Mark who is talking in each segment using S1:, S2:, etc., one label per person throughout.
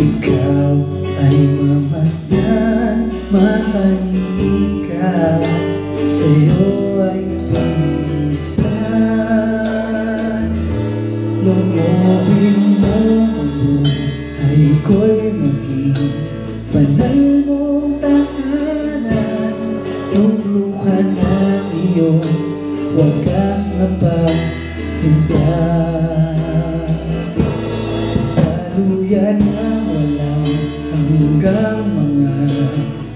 S1: Ikaw ay mamasdan, makaliig ka, sa'yo ay pamisan. Loobin mo ang buhay ko'y maging banal mong tahanan. Lulukan ng iyong wagas na pagsimba. Daluyan ng walang hanggang mga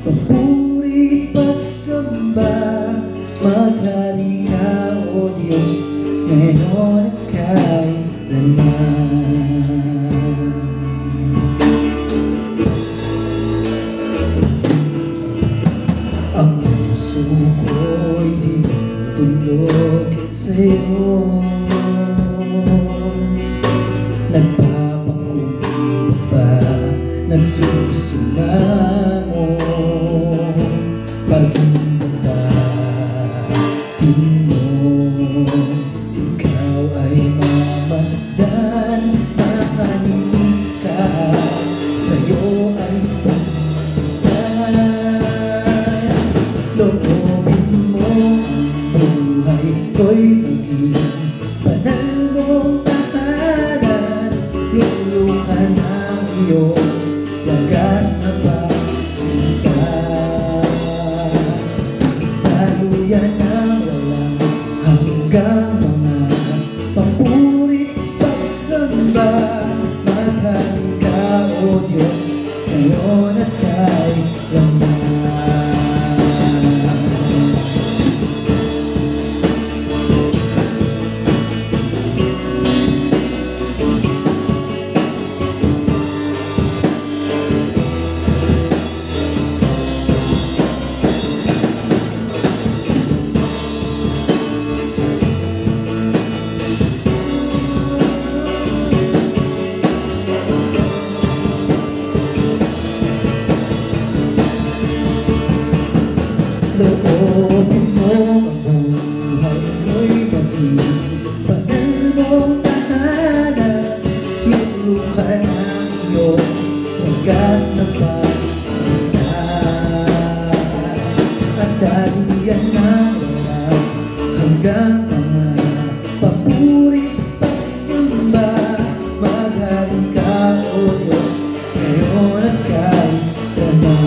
S1: papuri pagsamba. Maghari ka, O Diyos, ngayon at kailanman. Ang puso ko'y dinudulog sa'yo. Nagpapakumbaba, nagsusumamo, pag-ibabati mo. Ikaw ay mamasdan, makaliig ka, sa'yo ay pamisan. Loobin mo ang buhay ko'y maging banal mong tahanan. Lulukan ang iyong wagas na pagsimba. Daluyan ng walang hanggang mga papuri pagsamba. Maghari ka, O Diyos, ngayon at kailanman. Loobin mo ang buhay ko'y maging banal mong tahanan. Lulukan ang iyong wagas na pagsimba. At daluyan ng walang hanggang mga papuri pagsamba. Maghari ka, O Diyos, ngayon at kailanman.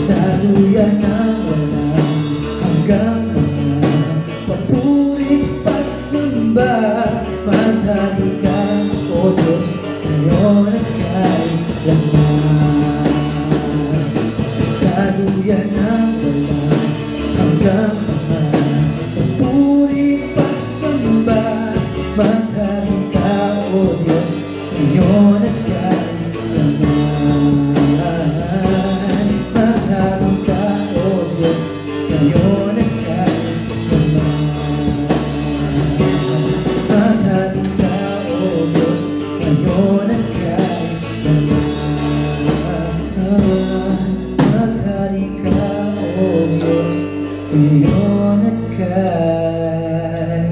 S1: Daluyan ng walang hanggang mga papuri pagsamba. Maghari ka, O Diyos, ngayon at kailanman. Daluyan ng walang hanggang mga papuri pagsamba. Maghari ka, O Diyos, ngayon at kailanman. Maghari ka, O Diyos, ngayon at kailanman. Maghari ka, O Diyos, ngayon at kailanman. Maghari ka, O Diyos, ngayon at kailanman.